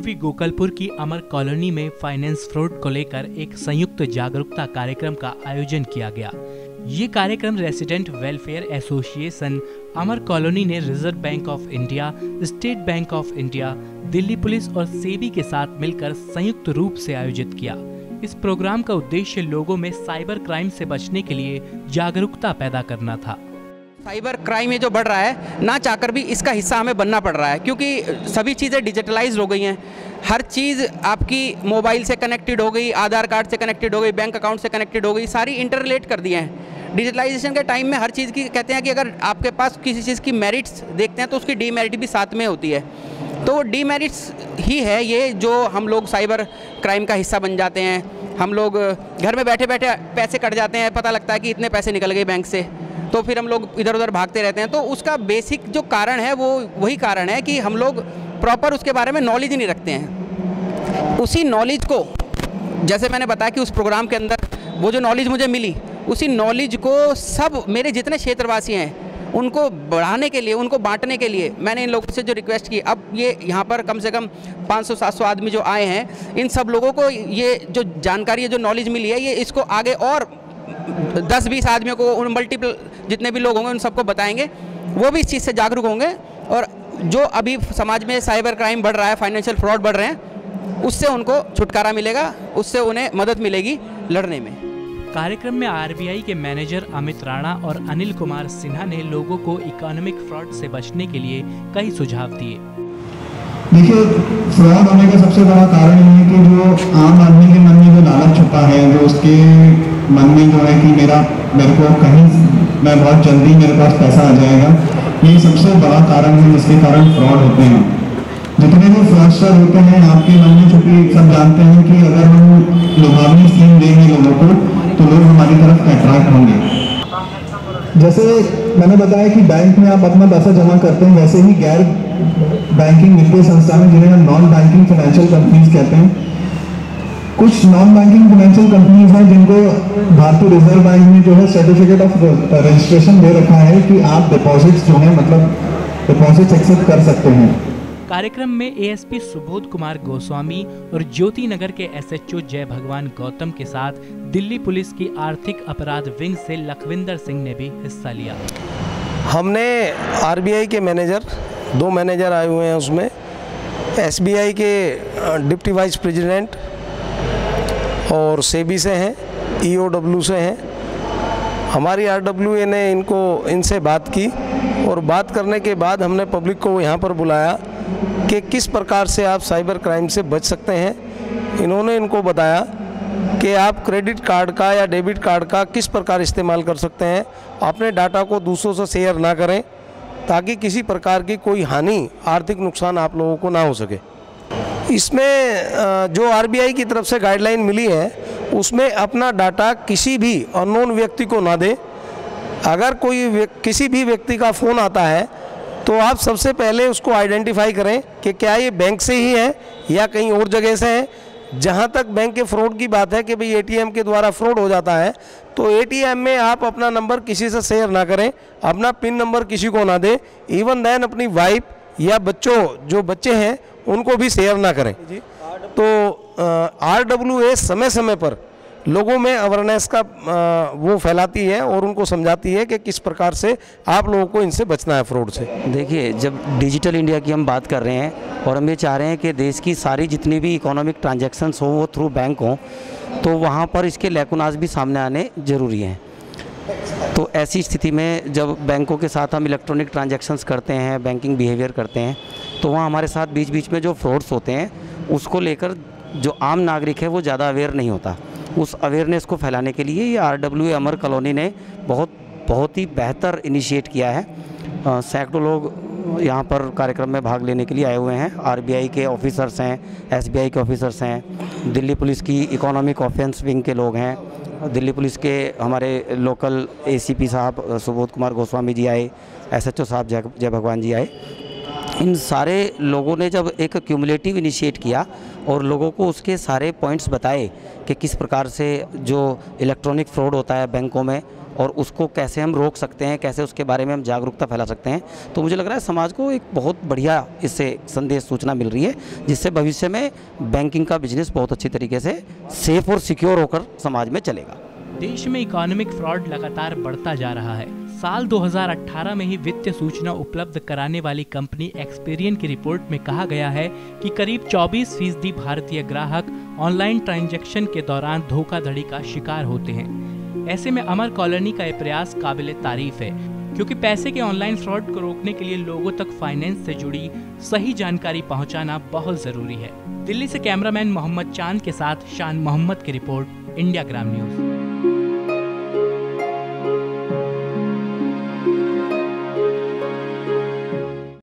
UP Gokalpur की अमर colony में finance fraud को लेकर एक संयुक्त जागरूकता कार्यक्रम का आयोजन किया गया। ये कार्यक्रम रेसिडेंट वेलफेयर एसोसिएशन अमर कॉलोनी ने reserve bank of India, state bank of India, Delhi police और सेबी के साथ मिलकर संयुक्त रूप से आयोजित किया। इस प्रोग्राम का उद्देश्य लोगों में साइबर क्राइम से बचने के लिए जागरूकता पैदा करना था। साइबर क्राइम ये जो बढ़ रहा है, ना चाहकर भी इसका हिस्सा हमें बनना पड़ रहा है, क्योंकि सभी चीज़ें डिजिटलाइज हो गई हैं। हर चीज़ आपकी मोबाइल से कनेक्टेड हो गई, आधार कार्ड से कनेक्टेड हो गई, बैंक अकाउंट से कनेक्टेड हो गई, सारी इंटरलेट कर दिए हैं। डिजिटलाइजेशन के टाइम में हर चीज़ की कहते हैं कि अगर आपके पास किसी चीज़ की मेरिट्स देखते हैं तो उसकी डीमेरिट भी साथ में होती है। तो डीमेरिट्स ही है ये जो हम लोग साइबर क्राइम का हिस्सा बन जाते हैं। हम लोग घर में बैठे बैठे पैसे कट जाते हैं, पता लगता है कि इतने पैसे निकल गए बैंक से, तो फिर हम लोग इधर उधर भागते रहते हैं। तो उसका बेसिक जो कारण है वो वही कारण है कि हम लोग प्रॉपर उसके बारे में नॉलेज ही नहीं रखते हैं। उसी नॉलेज को, जैसे मैंने बताया कि उस प्रोग्राम के अंदर वो जो नॉलेज मुझे मिली, उसी नॉलेज को सब मेरे जितने क्षेत्रवासी हैं उनको बढ़ाने के लिए, उनको बांटने के लिए मैंने इन लोगों से जो रिक्वेस्ट की, अब ये यहाँ पर कम से कम 500-700 आदमी जो आए हैं, इन सब लोगों को ये जो जानकारी, जो नॉलेज मिली है, ये इसको आगे और 10-20 आदमियों को, उन मल्टीपल जितने भी लोग होंगे उन सबको बताएंगे, वो भी इस चीज़ से जागरूक होंगे। और जो अभी समाज में साइबर क्राइम बढ़ रहा है, फाइनेंशियल फ्रॉड बढ़ रहे हैं, उससे उनको छुटकारा मिलेगा, उससे उन्हें मदद मिलेगी लड़ने में। कार्यक्रम में आरबीआई के मैनेजर अमित राणा और अनिल कुमार सिन्हा ने लोगों को इकोनॉमिक फ्रॉड से बचने के लिए कई सुझाव दिए। देखिए, फ्रॉड होने का सबसे बड़ा कारण ये है कि जो आम आदमी के मन में जो लालच छुपा है, जो उसके मन में जो है कि मेरे को कहीं मैं बहुत जल्दी मेरे पास पैसा आ जाएगा, ये सबसे बड़ा कारण है जिसके कारण फ्रॉड होते हैं। जितने भी फ्रॉडस्टर होते हैं आपके मन में छुपी सब जानते हैं कि अगर हम लुभावनी स्कीम देंगे लोगों को तो लोग हमारी तरफ अट्रैक्ट होंगे। जैसे मैंने बताया कि बैंक में आप अपना पैसा जमा करते हैं, वैसे ही गैर बैंकिंग वित्तीय संस्थान जिन्हें हम नॉन बैंकिंग फाइनेंशियल कंपनीज कहते हैं, कुछ नॉन बैंकिंग फाइनेंशियल कंपनीज हैं जिनको भारतीय रिजर्व बैंक ने जो है सर्टिफिकेट ऑफ रजिस्ट्रेशन दे रखा है कि आप डिपॉजिट्स जो है मतलब डिपॉजिट्स एक्सेप्ट कर सकते हैं। कार्यक्रम में एएसपी सुबोध कुमार गोस्वामी और ज्योति नगर के एसएचओ जय भगवान गौतम के साथ दिल्ली पुलिस की आर्थिक अपराध विंग से लखविंदर सिंह ने भी हिस्सा लिया। हमने आरबीआई के मैनेजर, 2 मैनेजर आए हुए हैं, उसमें एसबीआई के डिप्टी वाइस प्रेसिडेंट और सेबी से हैं, ईओडब्ल्यू से हैं। हमारी आरडब्ल्यूए ने इनसे बात की और बात करने के बाद हमने पब्लिक को यहाँ पर बुलाया कि किस प्रकार से आप साइबर क्राइम से बच सकते हैं। इन्होंने इनको बताया कि आप क्रेडिट कार्ड का या डेबिट कार्ड का किस प्रकार इस्तेमाल कर सकते हैं। अपने डाटा को दूसरों से शेयर ना करें ताकि किसी प्रकार की कोई हानि, आर्थिक नुकसान आप लोगों को ना हो सके। इसमें जो आरबीआई की तरफ से गाइडलाइन मिली है उसमें अपना डाटा किसी भी अननोन व्यक्ति को ना दें। अगर किसी भी व्यक्ति का फ़ोन आता है तो आप सबसे पहले उसको आइडेंटिफाई करें कि क्या ये बैंक से ही है या कहीं और जगह से है। जहाँ तक बैंक के फ्रॉड की बात है कि भाई एटीएम के द्वारा फ्रॉड हो जाता है, तो एटीएम में आप अपना नंबर किसी से शेयर ना करें, अपना पिन नंबर किसी को ना दें। इवन देन अपनी वाइफ या जो बच्चे हैं उनको भी शेयर ना करें। तो आरडब्ल्यूए समय समय पर लोगों में अवेयरनेस का वो फैलाती है और उनको समझाती है कि किस प्रकार से आप लोगों को इनसे बचना है, फ्रॉड से। देखिए, जब डिजिटल इंडिया की हम बात कर रहे हैं और हम ये चाह रहे हैं कि देश की सारी जितनी भी इकोनॉमिक ट्रांजैक्शंस हो वो थ्रू बैंक हो, तो वहाँ पर इसके लैकुनास भी सामने आने ज़रूरी हैं। तो ऐसी स्थिति में जब बैंकों के साथ हम इलेक्ट्रॉनिक ट्रांजैक्शंस करते हैं, बैंकिंग बिहेवियर करते हैं, तो वहाँ हमारे साथ बीच बीच में जो फ्रॉड्स होते हैं उसको लेकर जो आम नागरिक है वो ज़्यादा अवेयर नहीं होता। उस अवेयरनेस को फैलाने के लिए ये आरडब्ल्यूए अमर कॉलोनी ने बहुत ही बेहतर इनिशिएट किया है। सैकड़ों लोग यहाँ पर कार्यक्रम में भाग लेने के लिए आए हुए हैं। आरबीआई के ऑफिसर्स हैं, एसबीआई के ऑफिसर्स हैं, दिल्ली पुलिस की इकोनॉमिक ऑफेंस विंग के लोग हैं, दिल्ली पुलिस के हमारे लोकल एसीपी साहब सुबोध कुमार गोस्वामी जी आए, एसएचओ साहब जय भगवान जी आए। इन सारे लोगों ने जब एक क्यूमुलेटिव इनिशिएट किया और लोगों को उसके सारे पॉइंट्स बताए कि किस प्रकार से जो इलेक्ट्रॉनिक फ्रॉड होता है बैंकों में और उसको कैसे हम रोक सकते हैं, कैसे उसके बारे में हम जागरूकता फैला सकते हैं। तो मुझे लग रहा है समाज को एक बहुत बढ़िया इससे संदेश सूचना मिल रही है, जिससे भविष्य में बैंकिंग का बिजनेस बहुत अच्छी तरीके से सेफ और सिक्योर होकर समाज में चलेगा। देश में इकोनॉमिक फ्रॉड लगातार बढ़ता जा रहा है। साल 2018 में ही वित्तीय सूचना उपलब्ध कराने वाली कंपनी एक्सपेरियन की रिपोर्ट में कहा गया है कि करीब 24% भारतीय ग्राहक ऑनलाइन ट्रांजैक्शन के दौरान धोखाधड़ी का शिकार होते हैं। ऐसे में अमर कॉलोनी का ये प्रयास काबिले तारीफ है, क्योंकि पैसे के ऑनलाइन फ्रॉड को रोकने के लिए लोगों तक फाइनेंस से जुड़ी सही जानकारी पहुंचाना बहुत जरूरी है। दिल्ली से कैमरामैन मोहम्मद चांद के साथ शान मोहम्मद की रिपोर्ट, इंडिया ग्राम न्यूज।